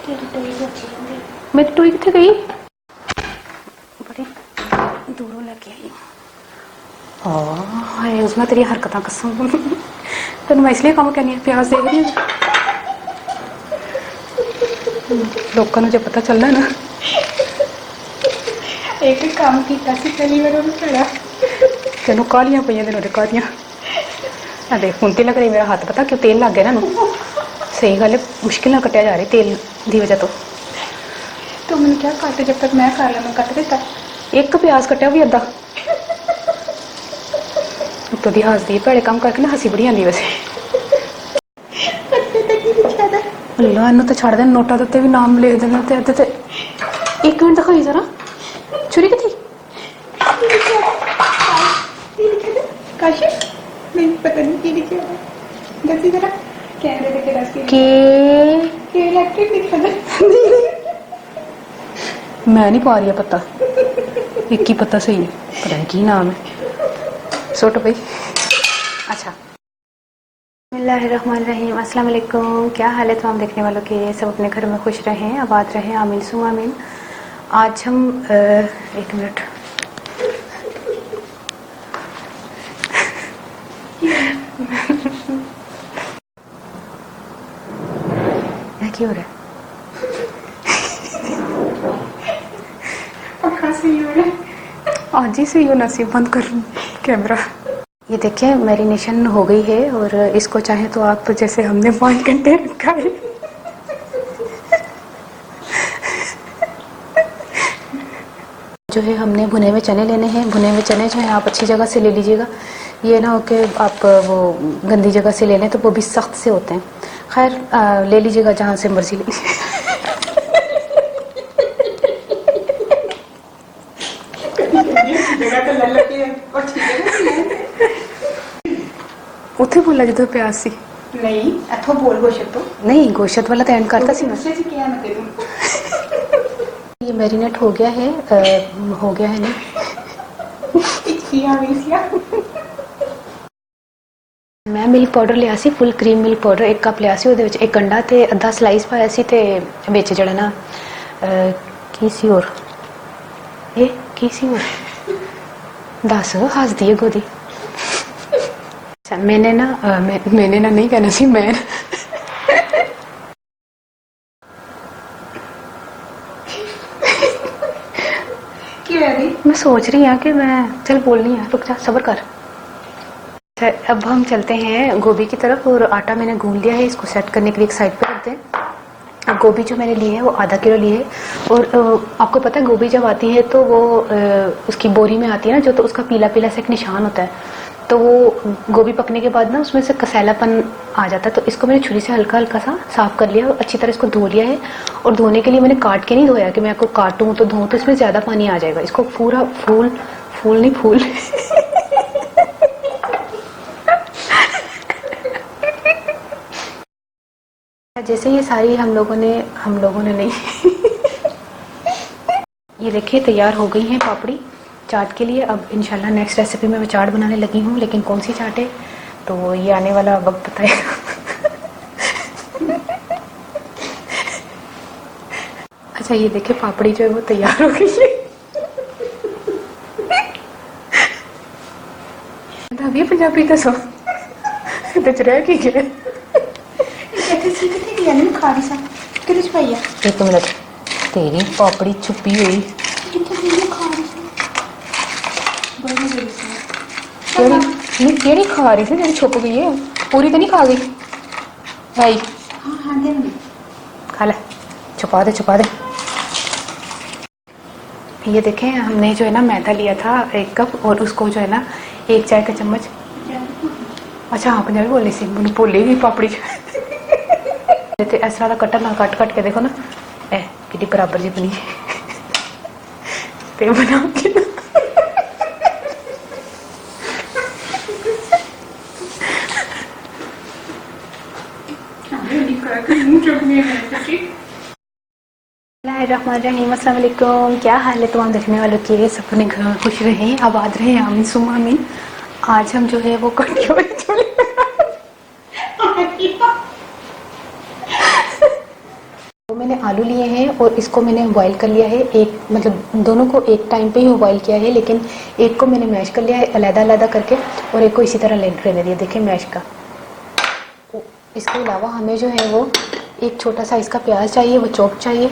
मेरी टोई कितने गई? बड़ी दूरों लेके आई। हाय उसमें तेरी हरकत कसम तेन मैं इसलिए काम करनी प्याज देख रही लोगों को जो पता चलना ना एक काम किया पहली बार खड़ा तेन कालियां पई तेन कालियां देख हूं लग रही मेरा हाथ पता क्यों तेल लग गया ना सही गल है मुश्किल ना कटिया जा रही तेल की वजह तो मैंने क्या काटे जब तक मैं कर लिया मैं कट देता एक प्याज कटिया भी अद्धा उत्तों दी हसदी भैड़े काम करके ना हसी बड़ी आती वैसे अल्लाह इनू तो छड़ दे नोटा के उत्ते भी नाम लिख देना ते अद्धे ते एक मिनट दिखाई जरा छुरी कितनी पता नहीं की लिखा है दसी जरा कैमरे देखे दस के इलेक्ट्रिक लिखा मैं नहीं पा रही पता एक ही पता सही है पता नहीं की नाम है सुट भाई अच्छा बिस्मिल्लाहिर्रहमानिर्रहीम अस्सलाम वालेकुम क्या हाल है तमाम देखने वालों के सब अपने घर में खुश रहें आबाद रहें आमीन सुम आमीन। आज हम एक मिनट क्या हो रहा है आज ही से होना सी बंद कर कैमरा। ये देखिए मैरिनेशन हो गई है और इसको चाहे तो आप जैसे हमने 5 घंटे रखा है जो है हमने भुने हुए चने लेने हैं। भुने हुए चने जो है आप अच्छी जगह से ले लीजिएगा ये ना हो कि आप वो गंदी जगह से ले लें तो वो भी सख्त से होते हैं। खैर ले लीजिएगा जहाँ से मर्जी ले उत्थे बोला जो प्याज सी नहीं इथों बोल गोशत तो नहीं गोशत वाला तो एंड करता सी ये मैरिनेट हो गया है नहीं मैं मिल्क पाउडर लिया सी full cream milk powder 1 cup लिया सी ਉਹਦੇ एक अंडा ते अद्धा स्लाइस पाया सी ते ਵਿੱਚ ਜਿਹੜਾ ना की सी और ये की सी और दस हस दी गोदी मैंने ना नहीं कहना सी मैं मैं सोच रही हूँ कि मैं चल बोलनी है रुक जा सब्र कर। अब हम चलते हैं गोभी की तरफ और आटा मैंने गूंद लिया है इसको सेट करने के लिए एक साइड पे रख दें। अब गोभी जो मैंने ली है वो आधा किलो ली है और आपको पता है गोभी जब आती है तो वो उसकी बोरी में आती है ना जो तो उसका पीला पीला सा एक निशान होता है तो वो गोभी पकने के बाद ना उसमें से कसैलापन आ जाता है तो इसको मैंने छुरी से हल्का हल्का सा साफ कर लिया और अच्छी तरह इसको धो लिया है। और धोने के लिए मैंने काट के नहीं धोया कि मैं आपको काटूं तो धोऊं तो इसमें ज्यादा पानी आ जाएगा। इसको पूरा फूल जैसे ये सारी हम लोगों ने नहीं ये देखिए तैयार हो गई है पापड़ी चाट के लिए। अब इंशाल्लाह नेक्स्ट रेसिपी में मैं चाट बनाने लगी हूँ लेकिन कौन सी चाट है तो ये आने वाला वक्त बताएगा अच्छा ये देखिए पापड़ी जो है वो तैयार हो गई है अभी पंजाबी दसो रह की गया एक मिनट तेरी पापड़ी छुपी हुई केड़ी खा रही थी तेरी छुप गई है पूरी तो नहीं खा गई भाई खा ले छुपा दे ये देखें हमने जो है ना मैदा लिया था 1 कप और उसको जो है ना 1 चाय का चम्मच अच्छा हाँ पंजाबी बोली सी मैंने भूल गई पापड़ी इस तरह का कट्टा ना कट के देखो ना ए कि बराबर जी बनी ते बना के अस्सलामुअलैकुम क्या हाल है तमाम देखने वालों के सब अपने घर में खुश रहें आबाद रहें आमीन सुम आमीन। आज हम जो है वो मैंने आलू लिए हैं और इसको मैंने बॉईल कर लिया है, एक मतलब दोनों को एक टाइम पे ही बॉईल किया है, लेकिन एक को मैंने मैश कर लिया है अलग-अलग करके और एक को इसी तरह रहने दिया। देखिए मैश का। इसके अलावा हमें जो है वो एक छोटा सा इसका प्याज चाहिए, वो चॉप चाहिए।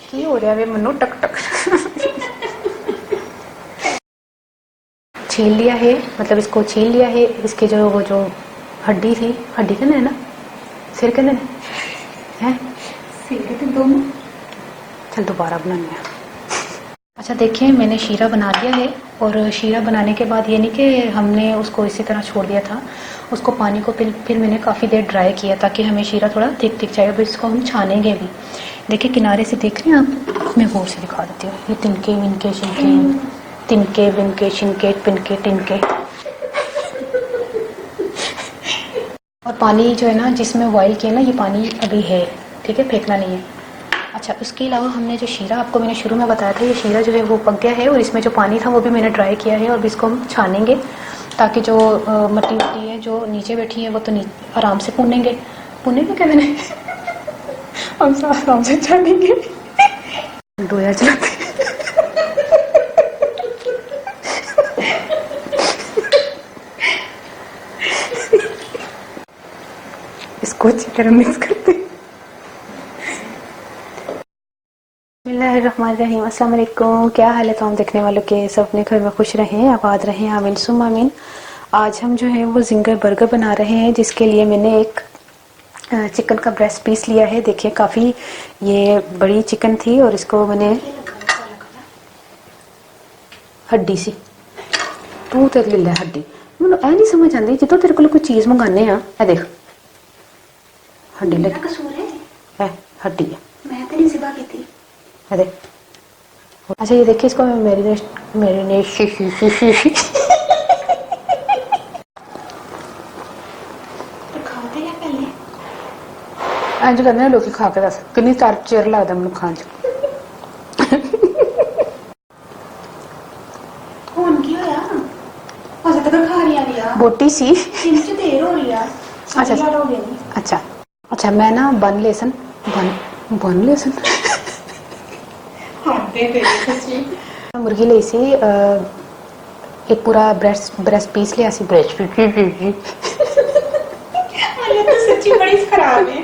क्या हो रहा है मनु टक टक छील लिया है, मतलब इसको छील लिया है। इसके जो वो जो हड्डी थी, हड्डी कहते हैं ना, सिर कहते हैं, सिर कहते दोनों। चल दोबारा बनाने हैं। अच्छा देखिए मैंने शीरा बना लिया है और शीरा बनाने के बाद ये नहीं कि हमने उसको इसी तरह छोड़ दिया था, उसको पानी को फिर मैंने काफ़ी देर ड्राई किया ताकि हमें शीरा थोड़ा थिक जाए। अब इसको हम छानेंगे भी। देखिए किनारे से देख रहे हैं आप, मैं गौर से दिखा देती हूँ। ये तिनके विनके शिनके, तिनके विनके शिनके पिनके टिनके। और पानी जो है ना जिसमें बॉईल किया ना, ये पानी अभी है, ठीक है, फेंकना नहीं है। अच्छा उसके अलावा हमने जो शीरा आपको मैंने शुरू में बताया था, ये शीरा जो है वो पक गया है और इसमें जो पानी था वो भी मैंने ड्राई किया है और इसको हम छानेंगे ताकि जो मट्टी वट्टी है जो नीचे बैठी है वो तो आराम से भुनेंगे क्या मैंने हम सब आराम से छानेंगे। डोया चलाते इसको अच्छी तरह मिक्स करते। बिस्मिल्लाहिर्रहमानिर्रहीम, अस्सलाम वालेकुम। क्या हाल है तमाम देखने वालों के? सब अपने घर में खुश रहें, आबाद रहें, आमीन सुम आमीन। आज हम जो है वो जिंगर बर्गर बना रहे हैं, जिसके लिए मैंने एक चिकन का ब्रेस्ट पीस लिया है। देखिए काफ़ी ये बड़ी चिकन थी और इसको मैंने हड्डी सी तू तेरे ले हड्डी मैं ऐ नहीं समझ आती जो तेरे को कोई चीज़ मंगाने आ देख हड्डी लगी है, हड्डी है मैं तेरी सिबा की थी। देख अच्छा ये देखिए इसको मैरिनेट इंज करने लोग खा के दस कितनी चिर लगता मैं खान च। बोटी सी अच्छा अच्छा मैं ना बन लेसन मुर्गी ली सी, एक पूरा ब्रेस्ट पीस लिया सी। ब्रेस्ट सच्ची बड़ी खराब है।